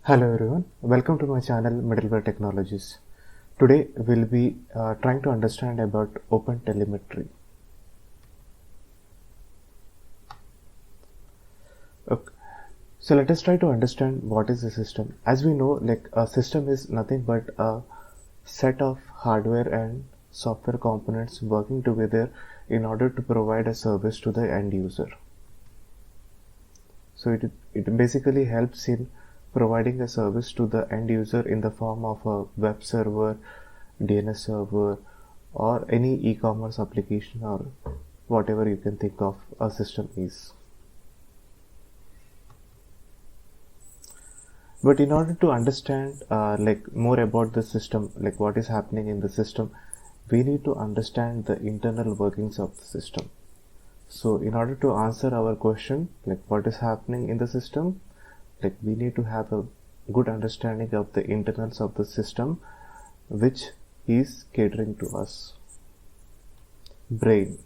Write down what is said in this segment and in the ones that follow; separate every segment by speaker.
Speaker 1: Hello everyone, welcome to my channel Middleware Technologies. Today we'll be trying to understand about OpenTelemetry. Okay. So let us try to understand what is a system. As we know, like a system is nothing but a set of hardware and software components working together in order to provide a service to the end user. So it basically helps in providing a service to the end user in the form of a web server, DNS server, or any e-commerce application or whatever you can think of a system is. But in order to understand more about the system, like what is happening in the system, we need to understand the internal workings of the system. So in order to answer our question, like what is happening in the system, like we need to have a good understanding of the internals of the system which is catering to us. Brain,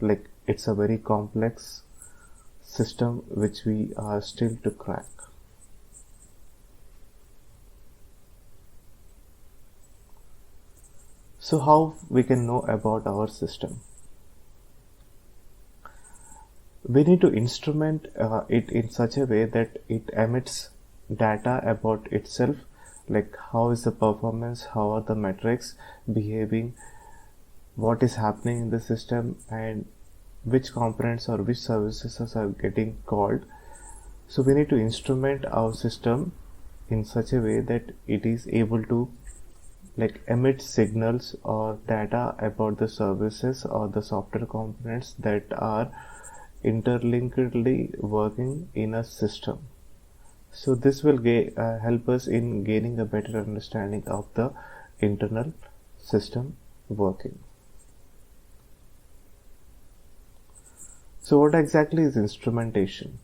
Speaker 1: like it's a very complex system which we are still to crack. So how we can know about our system? We need to instrument it in such a way that it emits data about itself, like how is the performance, how are the metrics behaving, what is happening in the system, and which components or which services are getting called. So we need to instrument our system in such a way that it is able to like emit signals or data about the services or the software components that are interlinkedly working in a system. So this will help us in gaining a better understanding of the internal system working. So what exactly is instrumentation?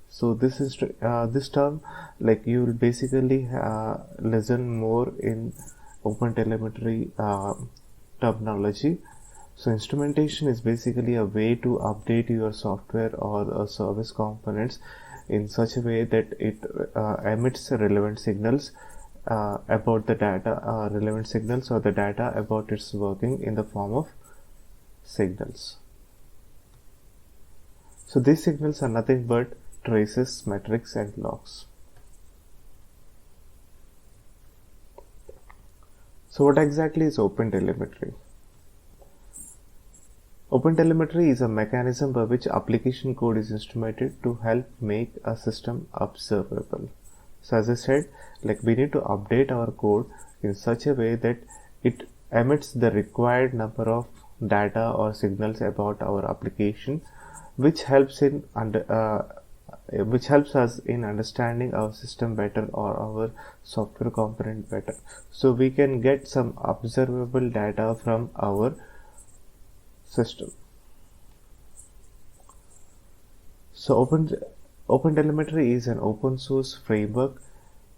Speaker 1: So this term, like you will basically listen more in OpenTelemetry terminology. So instrumentation is basically a way to update your software or service components in such a way that it emits relevant signals about the data, relevant signals or the data about its working in the form of signals. So these signals are nothing but traces, metrics, and logs. So what exactly is OpenTelemetry? OpenTelemetry is a mechanism by which application code is instrumented to help make a system observable. So as I said, like we need to update our code in such a way that it emits the required number of data or signals about our application, which helps us in understanding our system better or our software component better. So we can get some observable data from our system. So OpenTelemetry is an open source framework.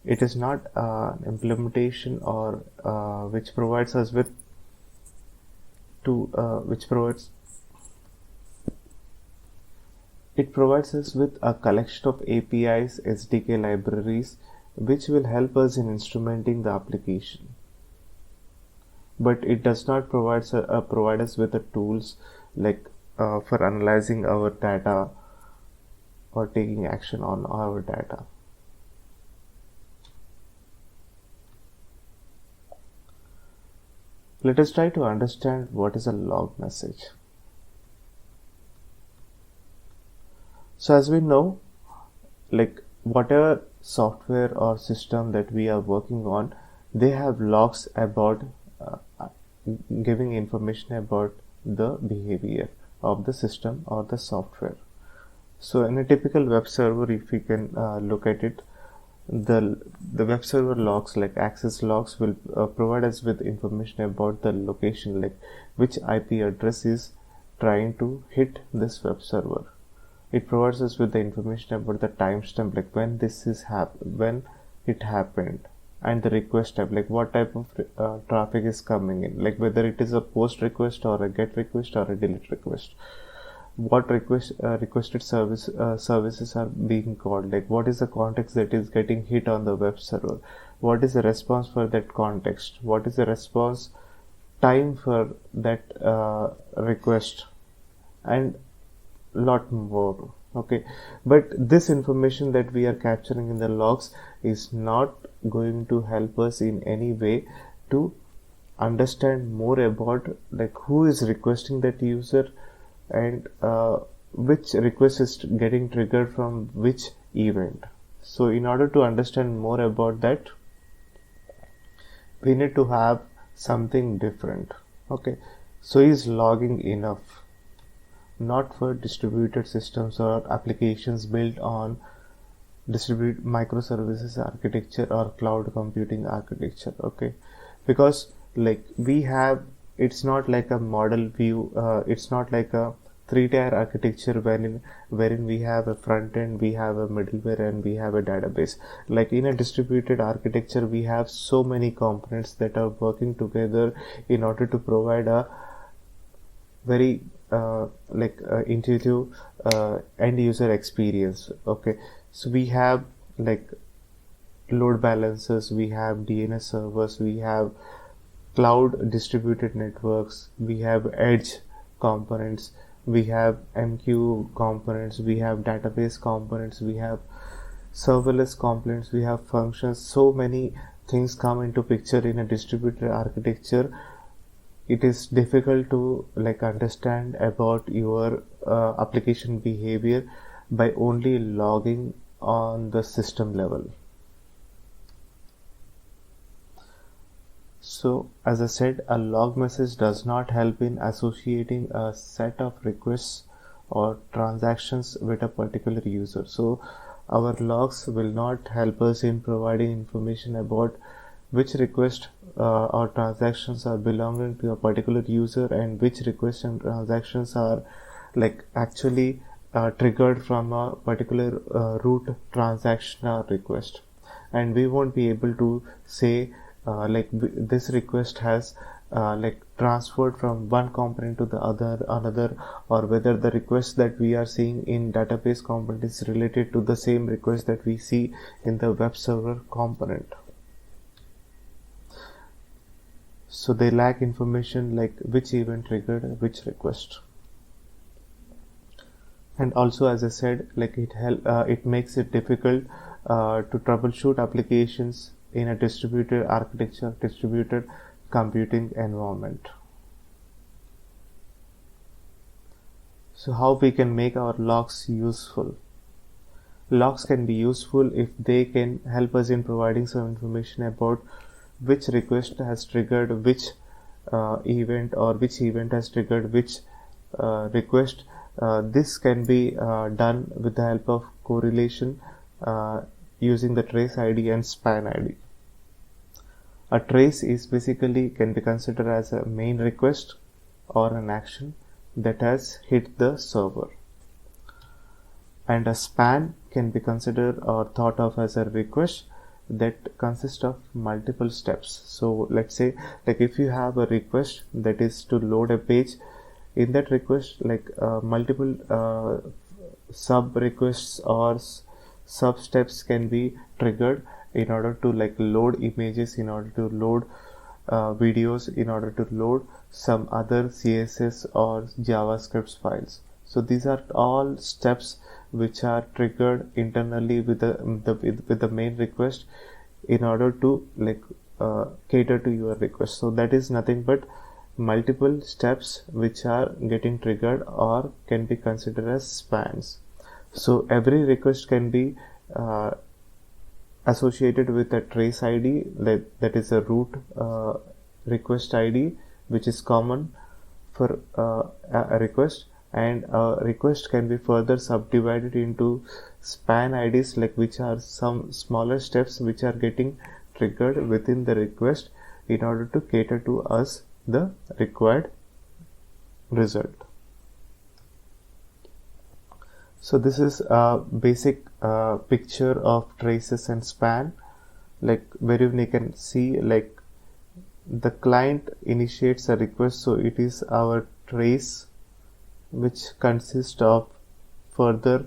Speaker 1: It is not an implementation or which provides us with it provides us with a collection of APIs, SDK libraries, which will help us in instrumenting the application. But it does not provide us with the tools like for analyzing our data or taking action on our data. Let us try to understand what is a log message. So as we know, like whatever software or system that we are working on, they have logs about giving information about the behavior of the system or the software. So in a typical web server, if we can look at it, the web server logs like access logs will provide us with information about the location, like which IP address is trying to hit this web server. It provides us with the information about the timestamp, like when this is when it happened, and the request type, like what type of traffic is coming in, like whether it is a post request or a get request or a delete request. what requested services are being called, like what is the context that is getting hit on the web server, what is the response for that context, what is the response time for that request, and lot more. Okay, but this information that we are capturing in the logs is not going to help us in any way to understand more about like who is requesting that user, and which request is getting triggered from which event. So in order to understand more about that, we need to have something different. Okay, so is logging enough? Not for distributed systems or applications built on distributed microservices architecture or cloud computing architecture. Okay, because like we have, it's not like a model view, it's not like a three-tier architecture wherein we have a front end, we have a middleware, and we have a database. Like in a distributed architecture, we have so many components that are working together in order to provide a very intuitive end user experience. Okay, so we have like load balancers, we have DNS servers, we have cloud distributed networks, we have edge components, we have MQ components, we have database components, we have serverless components, we have functions. So many things come into picture in a distributed architecture. It is difficult to like understand about your application behavior by only logging on the system level. So as I said, a log message does not help in associating a set of requests or transactions with a particular user. So our logs will not help us in providing information about which request or transactions are belonging to a particular user, and which requests and transactions are like actually triggered from a particular root transaction or request. And we won't be able to say this request has transferred from one component to the another, or whether the request that we are seeing in database component is related to the same request that we see in the web server component. So they lack information like which event triggered which request. And also, as I said, like it makes it difficult to troubleshoot applications in a distributed architecture, distributed computing environment. So how we can make our logs useful? Logs can be useful if they can help us in providing some information about which request has triggered which event, or which event has triggered which request. This can be done with the help of correlation using the trace ID and span ID. A trace is basically can be considered as a main request or an action that has hit the server, and a span can be considered or thought of as a request that consists of multiple steps. So let's say like if you have a request that is to load a page, in that request multiple sub requests or sub steps can be triggered in order to load images, in order to load videos, in order to load some other CSS or JavaScript files. So these are all steps which are triggered internally with the main request in order to cater to your request. So that is nothing but multiple steps which are getting triggered or can be considered as spans. So every request can be associated with a trace ID, that is a root request ID, which is common for a request, and a request can be further subdivided into span IDs, which are some smaller steps which are getting triggered within the request in order to cater to us the required result. So this is a basic picture of traces and span, wherein you can see the client initiates a request, so it is our trace which consist of further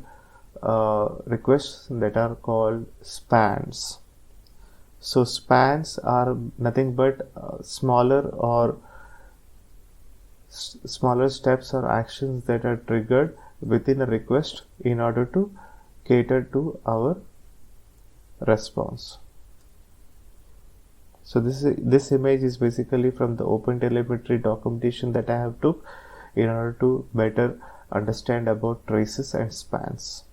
Speaker 1: requests that are called spans. So spans are nothing but smaller steps or actions that are triggered within a request in order to cater to our response. So this image is basically from the OpenTelemetry documentation that I have took in order to better understand about traces and spans.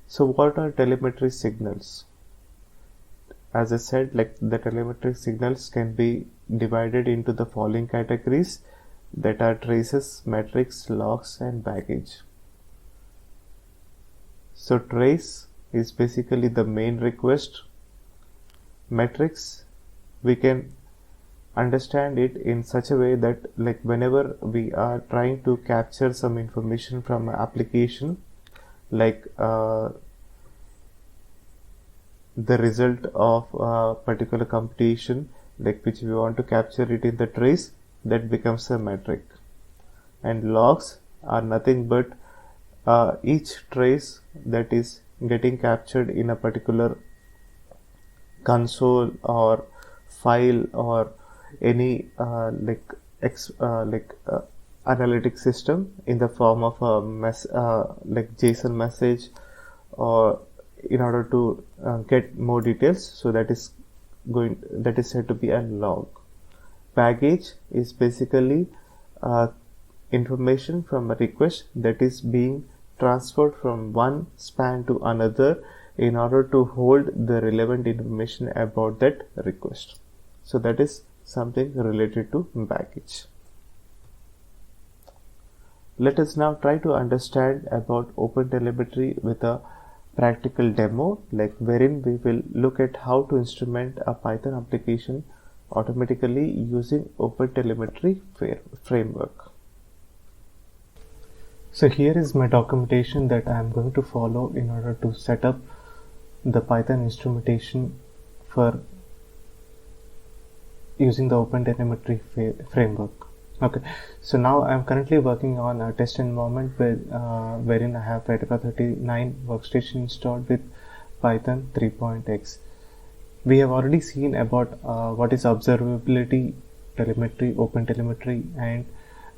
Speaker 1: So what are telemetry signals? As I said, like the telemetry signals can be divided into the following categories that are traces, metrics, logs, and baggage. So trace is basically the main request. Metrics, we can understand it in such a way that like whenever we are trying to capture some information from an application, like the result of a particular computation, like which we want to capture it in the trace, that becomes a metric. And logs are nothing but each trace that is getting captured in a particular console or file or any analytic system in the form of a like JSON message, or in order to get more details. So that is said to be a log. Baggage is basically information from a request that is being transferred from one span to another in order to hold the relevant information about that request. So that is something related to baggage. Let us now try to understand about OpenTelemetry with a practical demo, like wherein we will look at how to instrument a Python application automatically using OpenTelemetry Framework. So here is my documentation that I am going to follow in order to set up the Python instrumentation for using the OpenTelemetry Framework. Okay, so now I am currently working on a test environment wherein I have Fedora 39 workstation installed with Python 3.x. We have already seen about what is observability, telemetry, OpenTelemetry, and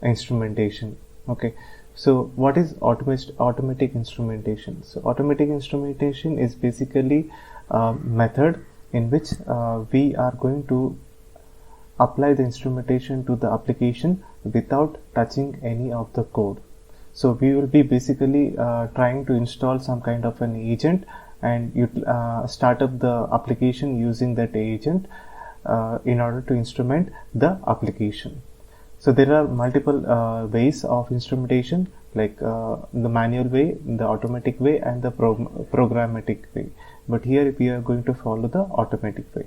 Speaker 1: instrumentation. Okay, so what is automatic instrumentation? So automatic instrumentation is basically a method in which we are going to apply the instrumentation to the application without touching any of the code. So we will be basically trying to install some kind of an agent, and you start up the application using that agent in order to instrument the application. So there are multiple ways of instrumentation, like the manual way, the automatic way, and the programmatic way. But here we are going to follow the automatic way.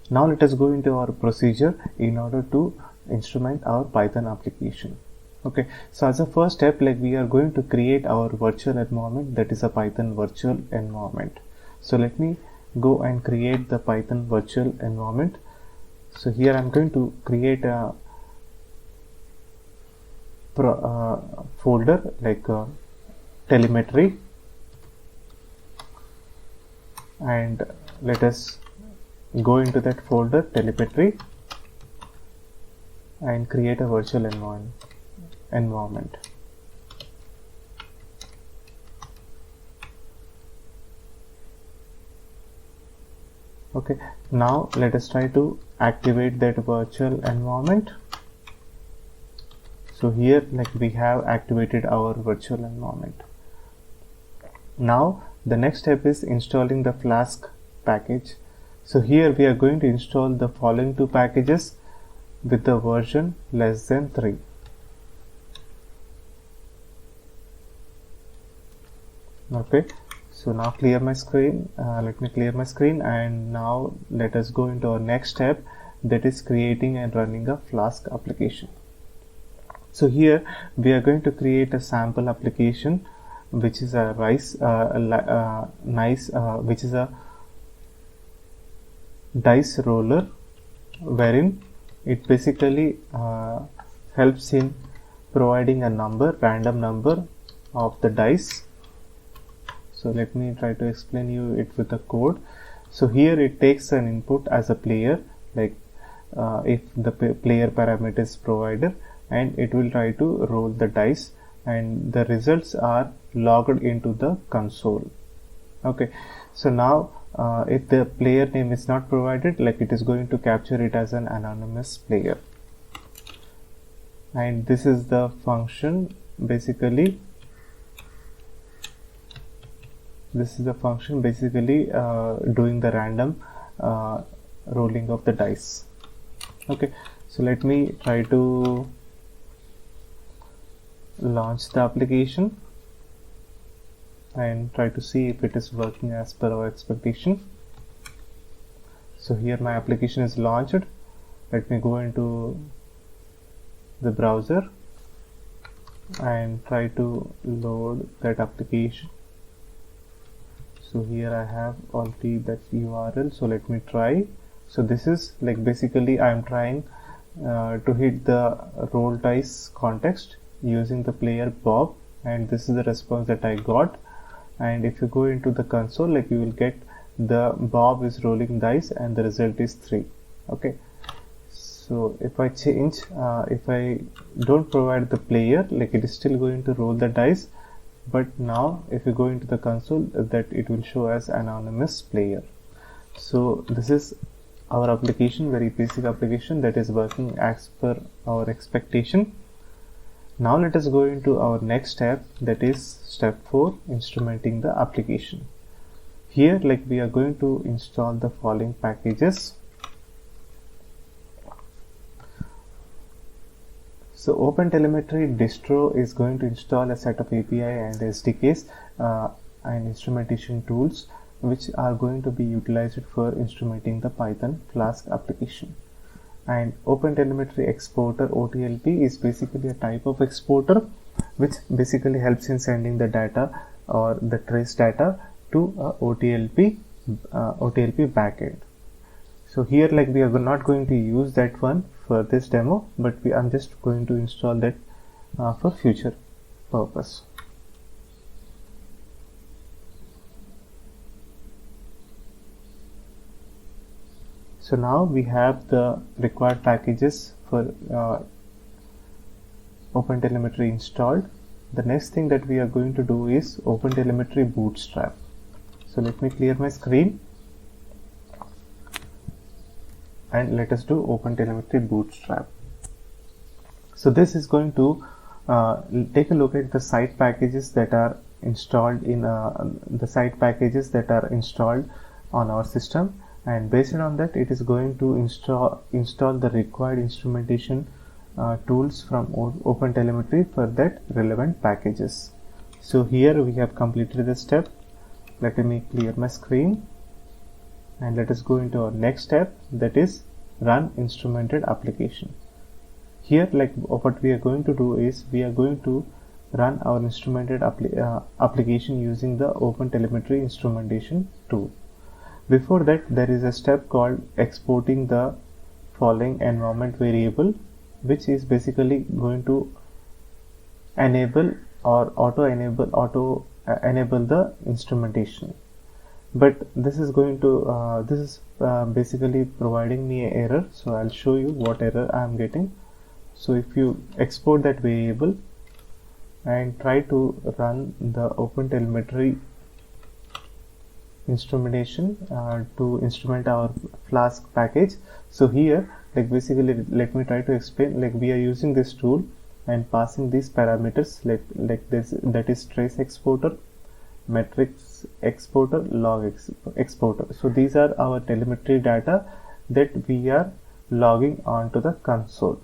Speaker 1: Now let us go into our procedure in order to instrument our Python application. Okay, so as a first step, like we are going to create our virtual environment, that is a Python virtual environment. So let me go and create the Python virtual environment. So here I'm going to create a folder like telemetry, and let us go into that folder telemetry and create a virtual environment. Okay, now let us try to activate that virtual environment. So here, like we have activated our virtual environment. Now the next step is installing the Flask package. So here we are going to install the following two packages with the version less than 3. Okay, so now clear my screen. Let me clear my screen, and now let us go into our next step, that is creating and running a Flask application. So here we are going to create a sample application, which is a which is a dice roller, wherein It basically helps in providing a number, random number of the dice. So let me try to explain you it with a code. So here it takes an input as a player, like if the player parameter is provided, and it will try to roll the dice, and the results are logged into the console. Okay, so now if the player name is not provided, like it is going to capture it as an anonymous player. And this is the function, basically this is the function basically doing the random rolling of the dice. Okay, so let me try to launch the application and try to see if it is working as per our expectation. So here my application is launched. Let me go into the browser and try to load that application. So here I have already that URL, so let me try. So this is like basically I am trying to hit the roll dice context using the player Bob, and this is the response that I got. And if you go into the console, like you will get the Bob is rolling dice and the result is 3. Okay, so if I change, if I don't provide the player, like it is still going to roll the dice, but now if you go into the console, that it will show as anonymous player. So this is our application, very basic application that is working as per our expectation. Now let us go into our next step, that is step 4, instrumenting the application. Here like we are going to install the following packages. So OpenTelemetry distro is going to install a set of API and SDKs and instrumentation tools which are going to be utilized for instrumenting the Python Flask application. And OpenTelemetry exporter OTLP is basically a type of exporter which basically helps in sending the data or the trace data to OTLP backend. So here like we are not going to use that one for this demo, but I'm just going to install that for future purpose. So now we have the required packages for OpenTelemetry installed. The next thing that we are going to do is OpenTelemetry Bootstrap. So let me clear my screen and let us do OpenTelemetry Bootstrap. So this is going to take a look at the site packages that are installed in on our system, and based on that it is going to install the required instrumentation tools from OpenTelemetry for that relevant packages. So here we have completed this step. Let me clear my screen and let us go into our next step, that is run instrumented application. Here like what we are going to do is we are going to run our instrumented application using the OpenTelemetry instrumentation tool. Before that there is a step called exporting the following environment variable, which is basically going to enable or auto enable the instrumentation. But this is going to basically providing me an error, so I'll show you what error I am getting. So if you export that variable and try to run the OpenTelemetry instrumentation to instrument our Flask package. So here like basically let me try to explain, like we are using this tool and passing these parameters like this, that is trace exporter, metrics exporter, log exporter. So these are our telemetry data that we are logging onto the console,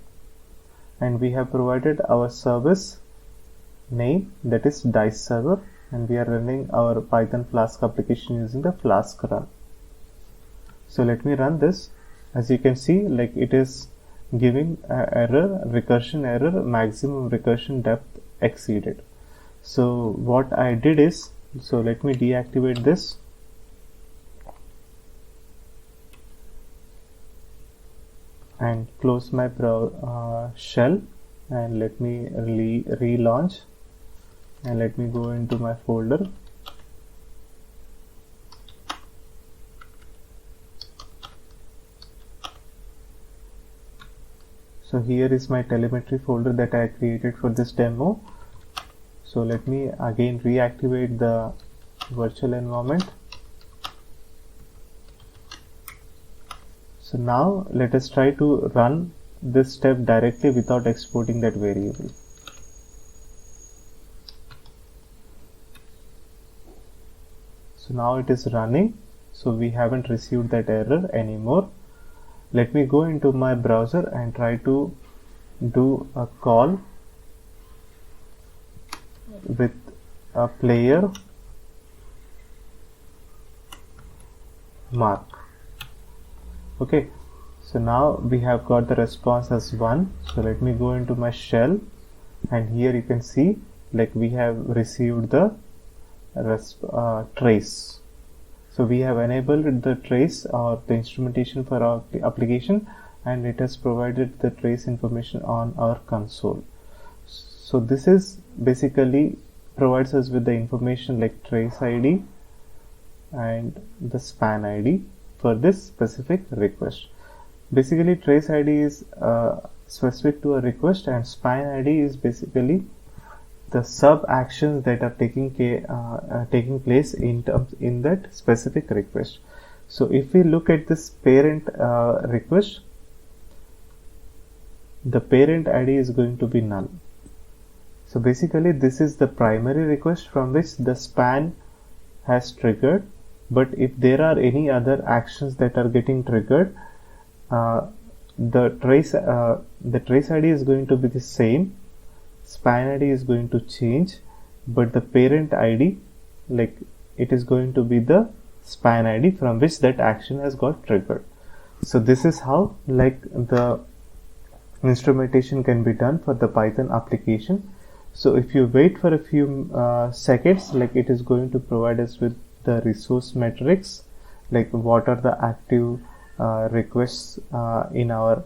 Speaker 1: and we have provided our service name, that is dice server, and we are running our Python Flask application using the Flask run. So let me run this. As you can see, like it is giving error, recursion error, maximum recursion depth exceeded. So what I did is, so let me deactivate this. and close my shell, and let me relaunch, and let me go into my folder. So here is my telemetry folder that I created for this demo. So let me again reactivate the virtual environment. So now let us try to run this step directly without exporting that variable. So now it is running, so we haven't received that error anymore. Let me go into my browser and try to do a call with a player mark. Okay, so now we have got the response as 1. So let me go into my shell, and here you can see like we have received the trace. So we have enabled the trace or the instrumentation for our application, and it has provided the trace information on our console. So this is basically provides us with the information like trace ID and the span ID for this specific request. Basically trace ID is specific to a request, and span ID is basically the sub actions that are taking place in that specific request. So if we look at this parent request, the parent ID is going to be null. So basically this is the primary request from which the span has triggered, but if there are any other actions that are getting triggered, the trace ID is going to be the same, span ID is going to change, but the parent ID, like it is going to be the span ID from which that action has got triggered. So this is how like the instrumentation can be done for the Python application. So if you wait for a few seconds, like it is going to provide us with the resource metrics, like what are the active requests in our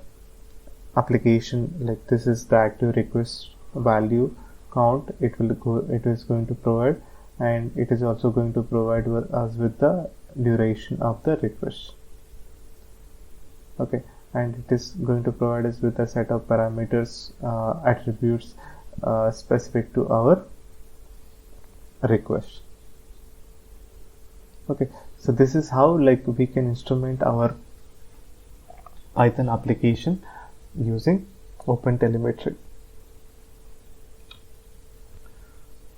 Speaker 1: application. Like this is the active request value count it is going to provide, and it is also going to provide us with the duration of the request. Okay, and it is going to provide us with a set of parameters, attributes specific to our request. Okay, so this is how like we can instrument our Python application using OpenTelemetry.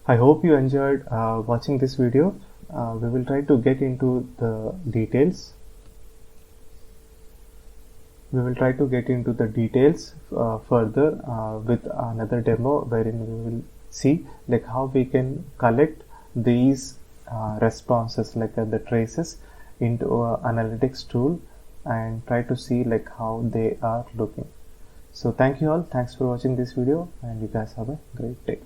Speaker 1: I hope you enjoyed watching this video. We will try to get into the details. Further with another demo, wherein we will see like how we can collect these responses, like the traces, into a analytics tool, and try to see like how they are looking. So thank you all, thanks for watching this video, and you guys have a great day.